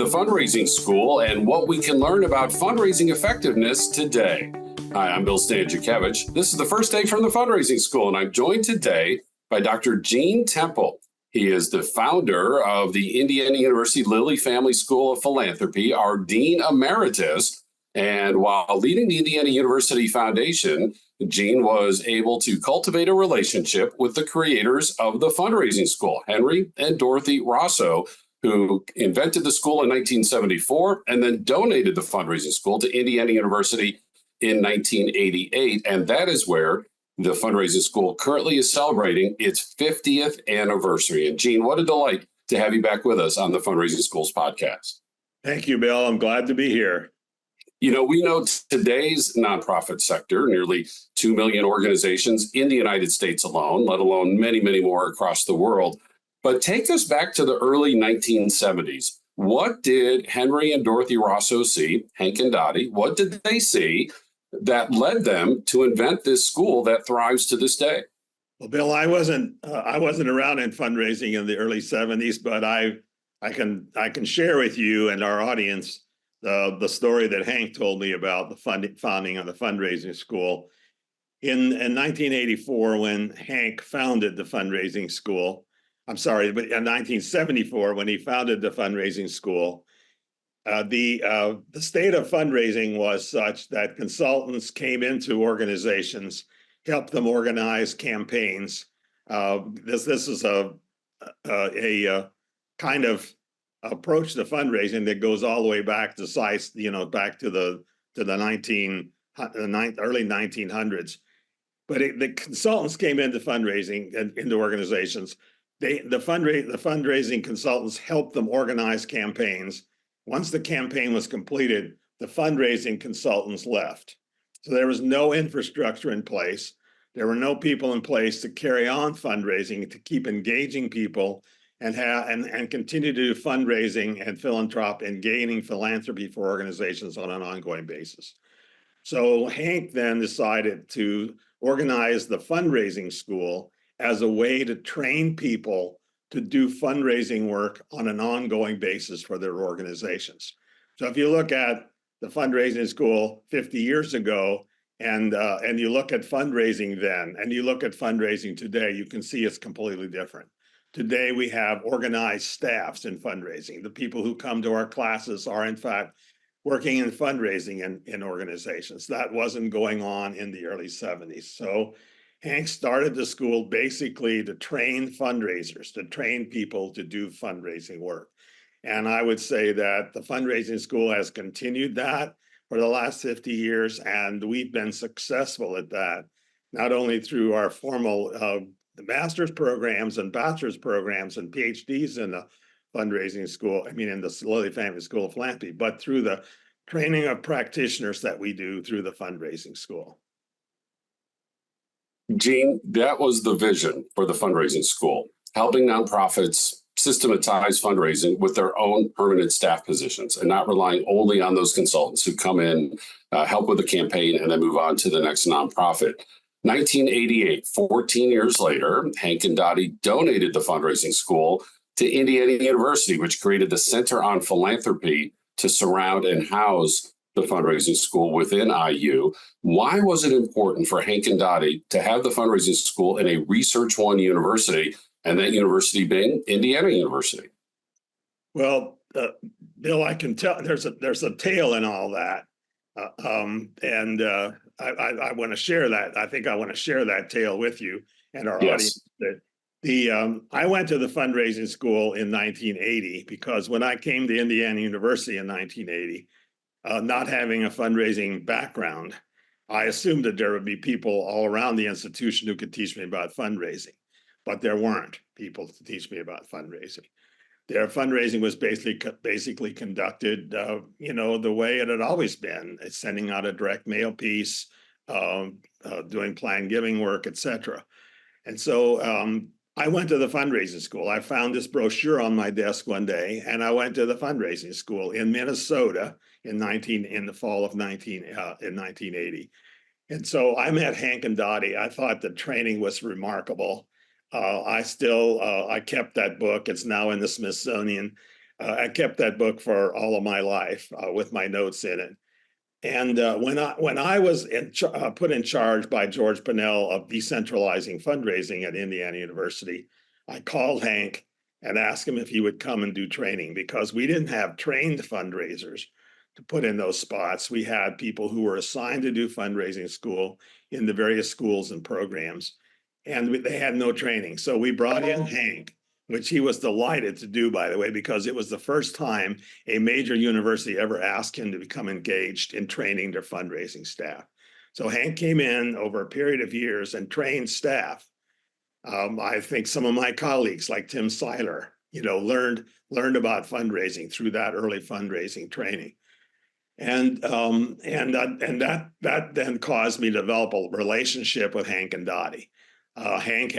the Fundraising School and what we can learn about fundraising effectiveness today. Hi, I'm Bill Stanczykiewicz. This is the first day from the Fundraising School, and I'm joined today by Dr. Gene Tempel. He is the founder of the Indiana University Lilly Family School of Philanthropy, our Dean Emeritus. And while leading the Indiana University Foundation, Gene was able to cultivate a relationship with the creators of the Fundraising School, Henry and Dorothy Rosso, who invented the school in 1974 and then donated the Fundraising School to Indiana University in 1988. And that is where the Fundraising School currently is celebrating its 50th anniversary. And Gene, what a delight to have you back with us on the Fundraising Schools podcast. Thank you, Bill. I'm glad to be here. You know, we know today's nonprofit sector, nearly 2 million organizations in the United States alone, let alone many, many more across the world. But take us back to the early 1970s. What did Henry and Dorothy Rosso see, Hank and Dottie, what did they see that led them to invent this school that thrives to this day? Well, Bill, I wasn't around in fundraising in the early 70s, but I can share with you and our audience the story that Hank told me about the founding of the Fundraising School. In 1984, when Hank founded the Fundraising School, but in 1974, when he founded the Fundraising School, the state of fundraising was such that consultants came into organizations, helped them organize campaigns. This is a kind of approach to fundraising that goes all the way back to back to the early 1900s. But the consultants came into fundraising and into organizations. The fundraising consultants helped them organize campaigns. Once the campaign was completed, the fundraising consultants left. So there was no infrastructure in place. There were no people in place to carry on fundraising, to keep engaging people and continue to do fundraising and philanthropy and gaining philanthropy for organizations on an ongoing basis. So Hank then decided to organize the Fundraising School as a way to train people to do fundraising work on an ongoing basis for their organizations. So if you look at the Fundraising School 50 years ago, and you look at fundraising then, and you look at fundraising today, you can see it's completely different. Today, we have organized staffs in fundraising. The people who come to our classes are, in fact, working in fundraising in organizations. That wasn't going on in the early 70s. So Hank started the school basically to train fundraisers, to train people to do fundraising work. And I would say that the Fundraising School has continued that for the last 50 years, and we've been successful at that, not only through our formal the master's programs and bachelor's programs and PhDs in the Fundraising School, in the Lilly Family School of Philanthropy, but through the training of practitioners that we do through the Fundraising School. Gene, that was the vision for the Fundraising School, helping nonprofits systematize fundraising with their own permanent staff positions and not relying only on those consultants who come in, help with the campaign, and then move on to the next nonprofit. 1988, 14 years later, Hank and Dottie donated the Fundraising School to Indiana University, which created the Center on Philanthropy to surround and house the Fundraising School within IU. Why was it important for Hank and Dottie to have the Fundraising School in a Research One university, and that university being Indiana University? Well, Bill, I can tell there's a tale in all that. I want to share that. I think I want to share that tale with you and our audience. I went to the Fundraising School in 1980 because when I came to Indiana University in 1980, not having a fundraising background, I assumed that there would be people all around the institution who could teach me about fundraising, but there weren't people to teach me about fundraising. Their fundraising was basically conducted, the way it had always been. It's sending out a direct mail piece, doing planned giving work, etc. And so I went to the Fundraising School. I found this brochure on my desk one day, and I went to the Fundraising School in Minnesota in the fall of 1980. And so I met Hank and Dottie. I thought the training was remarkable. I kept that book. It's now in the Smithsonian. I kept that book for all of my life with my notes in it. And when I was put in charge by George Pinnell of decentralizing fundraising at Indiana University, I called Hank and asked him if he would come and do training, because we didn't have trained fundraisers to put in those spots. We had people who were assigned to do fundraising school in the various schools and programs, and they had no training. So we brought in Hank, which he was delighted to do, by the way, because it was the first time a major university ever asked him to become engaged in training their fundraising staff. So Hank came in over a period of years and trained staff. I think some of my colleagues, like Tim Seiler, learned about fundraising through that early fundraising training. And that then caused me to develop a relationship with Hank and Dottie. Hank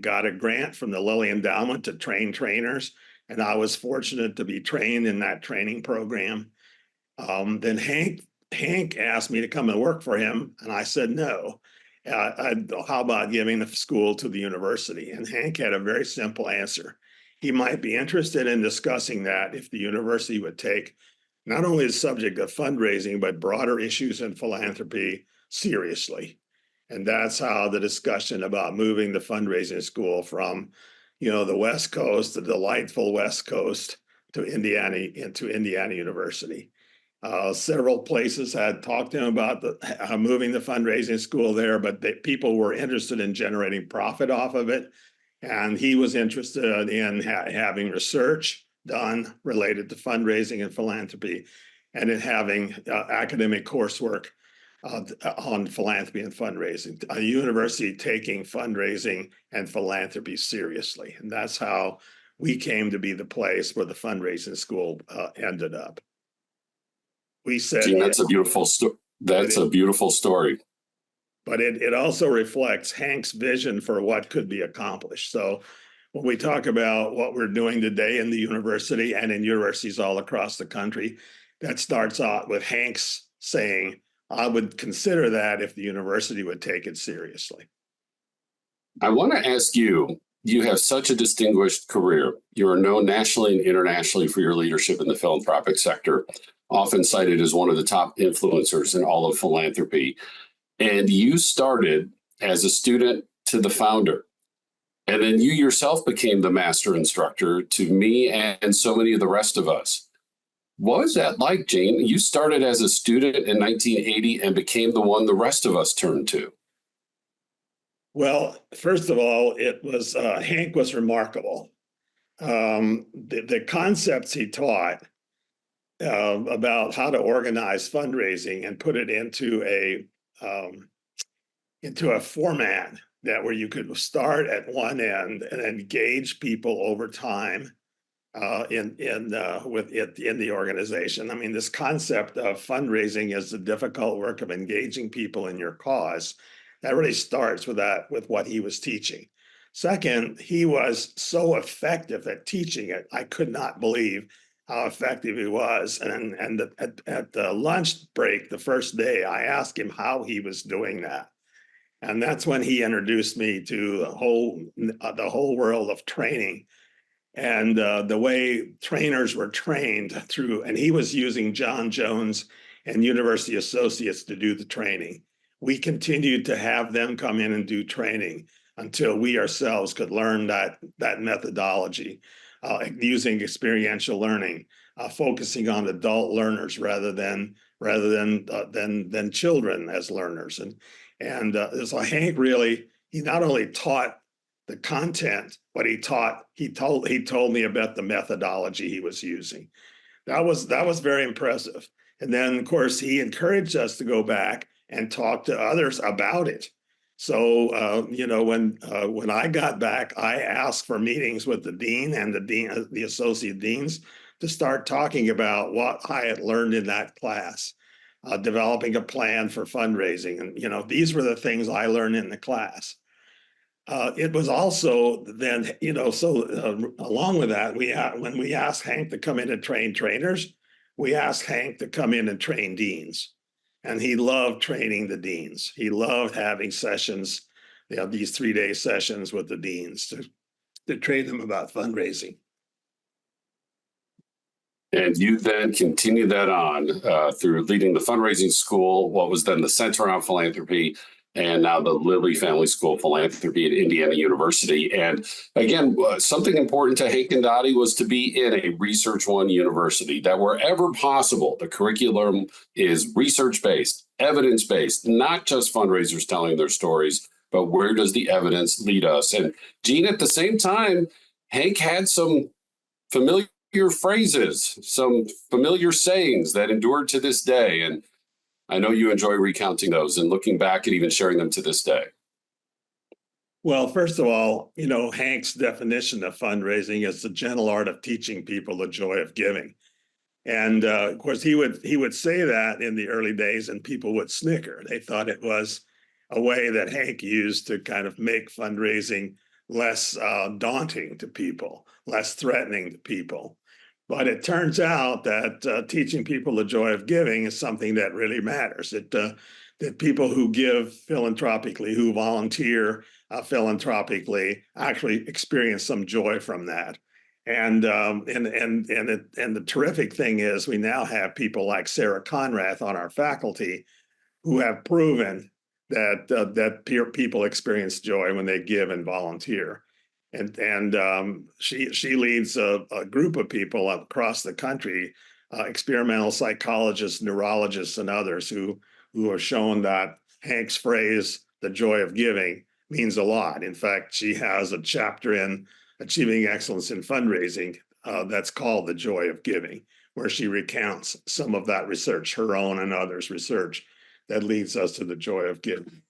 got a grant from the Lilly Endowment to train trainers, and I was fortunate to be trained in that training program. Then Hank asked me to come and work for him, and I said no. How about giving the school to the university? And Hank had a very simple answer. He might be interested in discussing that if the university would take not only the subject of fundraising, but broader issues in philanthropy seriously. And that's how the discussion about moving the fundraising school from, the West Coast, the delightful West Coast, to Indiana University. Several places had talked to him about moving the fundraising school there, but people were interested in generating profit off of it. And he was interested in having research done related to fundraising and philanthropy, and in having academic coursework on philanthropy and fundraising, a university taking fundraising and philanthropy seriously. And that's how we came to be the place where the fundraising school ended up. We said, Gene, that's a beautiful story. That's a beautiful story. But it also reflects Hank's vision for what could be accomplished. So when we talk about what we're doing today in the university and in universities all across the country, that starts out with Hank's saying, I would consider that if the university would take it seriously. I want to ask you, you have such a distinguished career. You are known nationally and internationally for your leadership in the philanthropic sector, often cited as one of the top influencers in all of philanthropy. And you started as a student to the founder. And then you yourself became the master instructor to me and so many of the rest of us. What was that like, Gene? You started as a student in 1980 and became the one the rest of us turned to. Well, first of all, it was Hank was remarkable. The concepts he taught about how to organize fundraising and put it into a format that where you could start at one end and engage people over time in the organization. I mean, this concept of fundraising is the difficult work of engaging people in your cause. That really starts with what he was teaching. Second, he was so effective at teaching it. I could not believe how effective he was. And at the lunch break the first day, I asked him how he was doing that. And that's when he introduced me to the whole world of training and the way trainers were trained through. And he was using John Jones and University Associates to do the training. We continued to have them come in and do training until we ourselves could learn that methodology, using experiential learning, focusing on adult learners rather than children as learners. And so Hank really, he not only taught the content, but he told me about the methodology he was using. That was very impressive. And then of course he encouraged us to go back and talk to others about it. So when I got back, I asked for meetings with the dean and the associate deans to start talking about what I had learned in that class, developing a plan for fundraising, and these were the things I learned in the class. It was also then, along with that, when we asked Hank to come in and train trainers, we asked Hank to come in and train deans. And he loved training the deans. He loved having sessions, these 3-day sessions with the deans to train them about fundraising. And you then continued that on through leading the fundraising school, what was then the Center on Philanthropy, and now the Lilly Family School of Philanthropy at Indiana University. And again, something important to Hank and Dottie was to be in a Research One university, that wherever possible, the curriculum is research-based, evidence-based, not just fundraisers telling their stories, but where does the evidence lead us? And Gene, at the same time, Hank had some familiar phrases, some familiar sayings that endured to this day. And I know you enjoy recounting those and looking back and even sharing them to this day. Well, first of all, Hank's definition of fundraising is the gentle art of teaching people the joy of giving. And of course, he would say that in the early days, and people would snicker. They thought it was a way that Hank used to kind of make fundraising less daunting to people, less threatening to people. But it turns out that teaching people the joy of giving is something that really matters. That people who give philanthropically, who volunteer philanthropically, actually experience some joy from that. And the terrific thing is we now have people like Sarah Conrath on our faculty who have proven that people experience joy when they give and volunteer. And she leads a group of people across the country, experimental psychologists, neurologists, and others who have shown that Hank's phrase, "the joy of giving," means a lot. In fact, she has a chapter in Achieving Excellence in Fundraising that's called "The Joy of Giving," where she recounts some of that research, her own and others' research, that leads us to the joy of giving.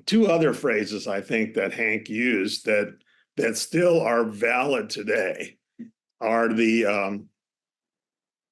Two other phrases I think that Hank used that still are valid today are the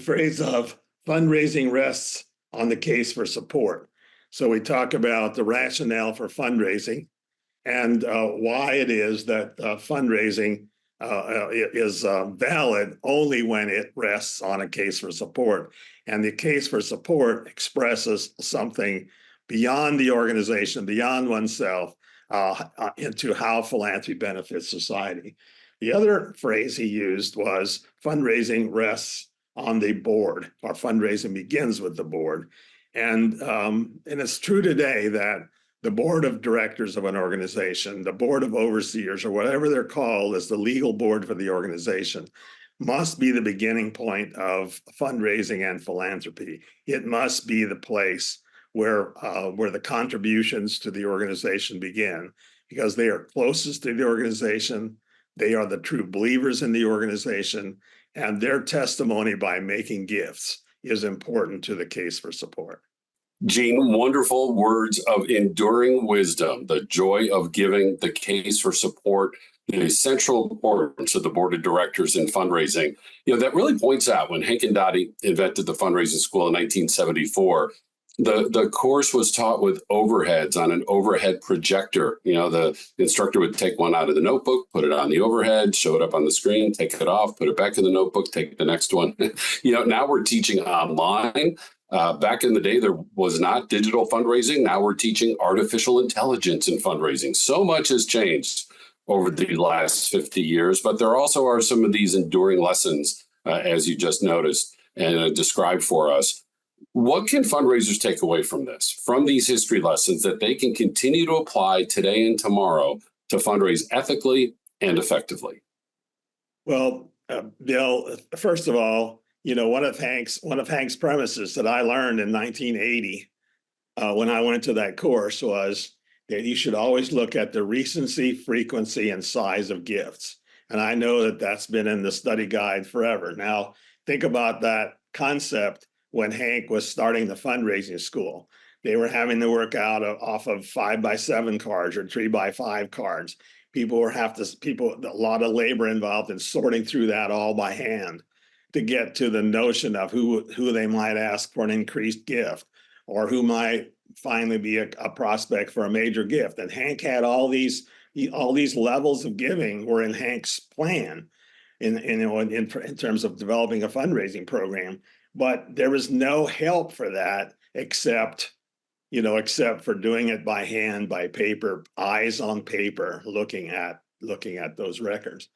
phrase of fundraising rests on the case for support. So we talk about the rationale for fundraising and why it is that fundraising is valid only when it rests on a case for support. And the case for support expresses something beyond the organization, beyond oneself, into how philanthropy benefits society. The other phrase he used was fundraising rests on the board, or fundraising begins with the board. And it's true today that the board of directors of an organization, the board of overseers, or whatever they're called as the legal board for the organization, must be the beginning point of fundraising and philanthropy. It must be the place where the contributions to the organization begin, because they are closest to the organization. They are the true believers in the organization, and their testimony by making gifts is important to the case for support. Gene, wonderful words of enduring wisdom, the joy of giving, the case for support, the essential importance of the board of directors in fundraising. That really points out when Hank and Dottie invented the fundraising school in 1974, the course was taught with overheads on an overhead projector. The instructor would take one out of the notebook, put it on the overhead, show it up on the screen, take it off, put it back in the notebook, take the next one. Now we're teaching online. Back in the day, there was not digital fundraising. Now we're teaching artificial intelligence in fundraising. So much has changed over the last 50 years, but there also are some of these enduring lessons, as you just noticed and described for us. What can fundraisers take away from this, from these history lessons that they can continue to apply today and tomorrow to fundraise ethically and effectively? Well, Bill, first of all, one of Hank's premises that I learned in 1980 when I went to that course was that you should always look at the recency, frequency, and size of gifts. And I know that that's been in the study guide forever. Now, think about that concept when Hank was starting the fundraising school. They were having to work out off of 5x7 cards or 3x5 cards. People a lot of labor involved in sorting through that all by hand to get to the notion of who they might ask for an increased gift, or who might finally be a prospect for a major gift. And Hank had all these levels of giving were in Hank's plan in terms of developing a fundraising program. But there was no help for that except for doing it by hand, by paper, eyes on paper, looking at those records.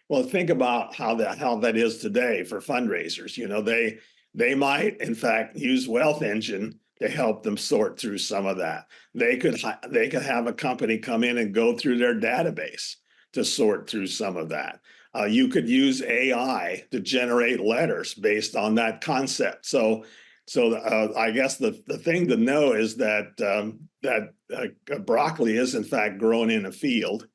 Well, think about how that is today for fundraisers. They might in fact use Wealth Engine to help them sort through some of that. They could have a company come in and go through their database to sort through some of that. You could use AI to generate letters based on that concept. So I guess the thing to know is that broccoli is in fact grown in a field,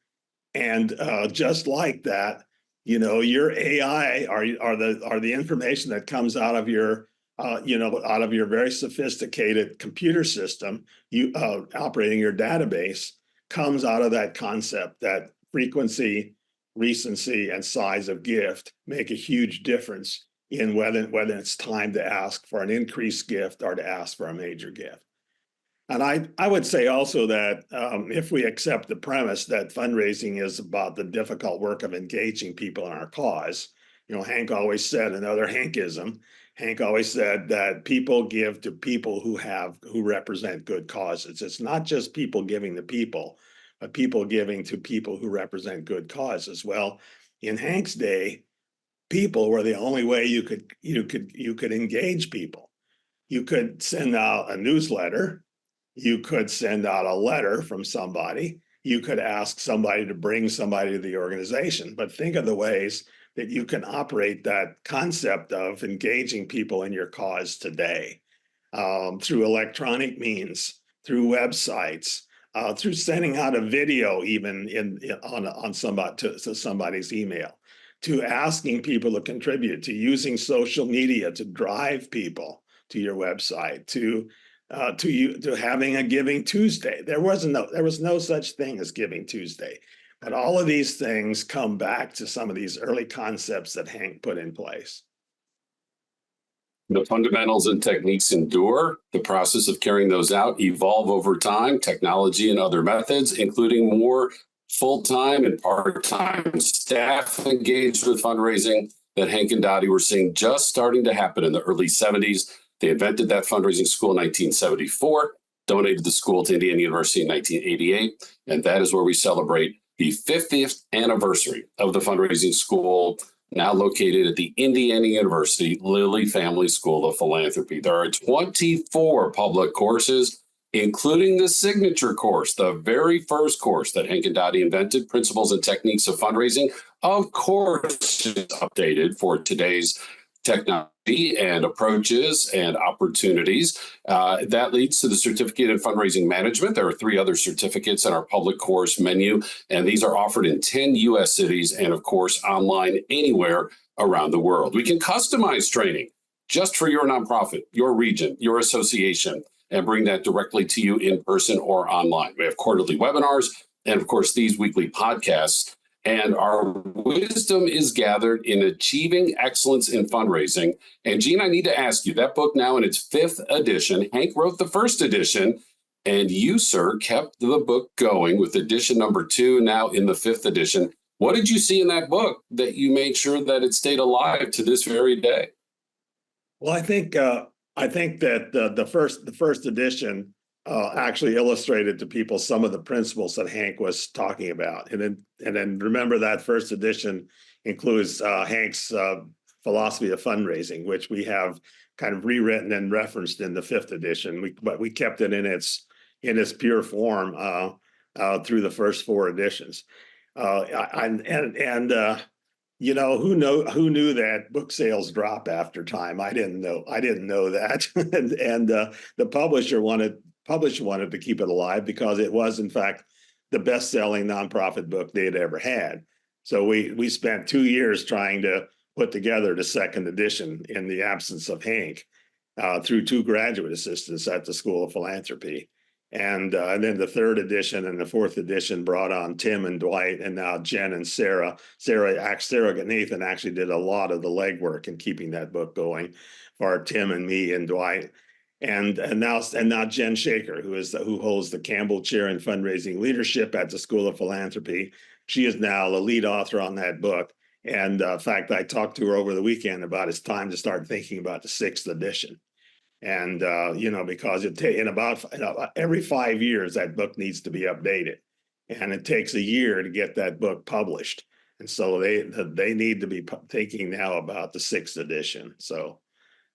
and just like that, your AI are the information that comes out of your out of your very sophisticated computer system, you operating your database, comes out of that concept that frequency, recency, and size of gift make a huge difference in whether it's time to ask for an increased gift or to ask for a major gift. And I would say also that if we accept the premise that fundraising is about the difficult work of engaging people in our cause, Hank always said, another Hankism, Hank always said that people give to people who represent good causes. It's not just people giving to people, but people giving to people who represent good causes. Well, in Hank's day, people were the only way you could engage people. You could send out a newsletter. You could send out a letter from somebody. You could ask somebody to bring somebody to the organization. But think of the ways that you can operate that concept of engaging people in your cause today, through electronic means, through websites, through sending out a video even on somebody to somebody's email, to asking people to contribute, to using social media to drive people to your website, to having a Giving Tuesday. There was no such thing as Giving Tuesday, but all of these things come back to some of these early concepts that Hank put in place. The fundamentals and techniques endure. The process of carrying those out evolve over time, technology and other methods, including more full-time and part-time staff engaged with fundraising that Hank and Dottie were seeing just starting to happen in the early 70s. They invented that fundraising school in 1974, donated the school to Indiana University in 1988, and that is where we celebrate the 50th anniversary of the fundraising school, now located at the Indiana University Lilly Family School of Philanthropy. There are 24 public courses, including the signature course, the very first course that Hank and Dottie invented, Principles and Techniques of Fundraising. Of course, it's updated for today's technology and approaches and opportunities. That leads to the Certificate in Fundraising Management. There are 3 other certificates in our public course menu, and these are offered in 10 U.S. cities and, of course, online anywhere around the world. We can customize training just for your nonprofit, your region, your association, and bring that directly to you in person or online. We have quarterly webinars and, of course, these weekly podcasts. And our wisdom is gathered in achieving excellence in fundraising. And Gene, I need to ask you, that book now in its 5th edition, Hank wrote the 1st edition, and you, sir, kept the book going with edition number 2, now in the 5th edition. What did you see in that book that you made sure that it stayed alive to this very day? Well, I think that the first edition actually illustrated to people some of the principles that Hank was talking about, and then remember that first edition includes Hank's philosophy of fundraising, which we have kind of rewritten and referenced in the 5th edition. But we kept it in its pure form through the first 4 editions. Who knew that book sales drop after time? I didn't know that, and the publisher wanted to keep it alive because it was in fact the best-selling nonprofit book they had ever had. So we spent 2 years trying to put together the 2nd edition in the absence of Hank, through 2 graduate assistants at the School of Philanthropy. And then the 3rd edition and the 4th edition brought on Tim and Dwight, and now Jen and Sarah. Sarah Nathan actually did a lot of the legwork in keeping that book going for Tim and me and Dwight. And now Jen Shaker, who holds the Campbell Chair in Fundraising Leadership at the School of Philanthropy. She is now the lead author on that book. And in fact, I talked to her over the weekend about it's time to start thinking about the 6th edition. And because in about every 5 years that book needs to be updated, and it takes a year to get that book published. And so they need to be thinking now about the 6th edition. So,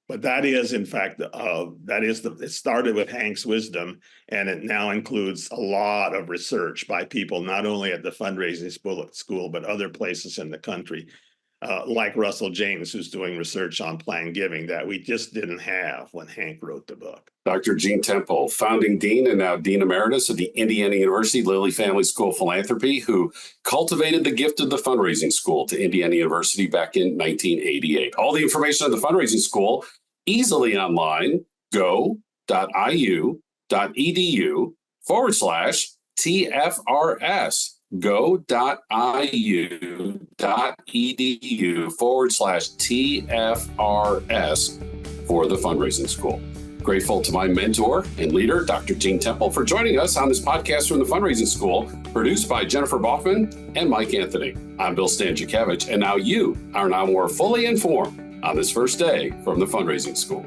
but that is, in fact, it started with Hank's wisdom, and it now includes a lot of research by people, not only at the fundraising school, but other places in the country, like Russell James, who's doing research on planned giving that we just didn't have when Hank wrote the book. Dr. Gene Tempel, founding dean and now dean emeritus of the Indiana University Lilly Family School of Philanthropy, who cultivated the gift of the fundraising school to Indiana University back in 1988. All the information on the fundraising school easily online, go.iu.edu/TFRS. go.iu.edu/TFRS for the fundraising school. Grateful to my mentor and leader, Dr. Gene Tempel, for joining us on this podcast from the Fundraising School, produced by Jennifer Boffman and Mike Anthony. I'm Bill Stanczykiewicz, and now you are now more fully informed on this first day from the Fundraising School.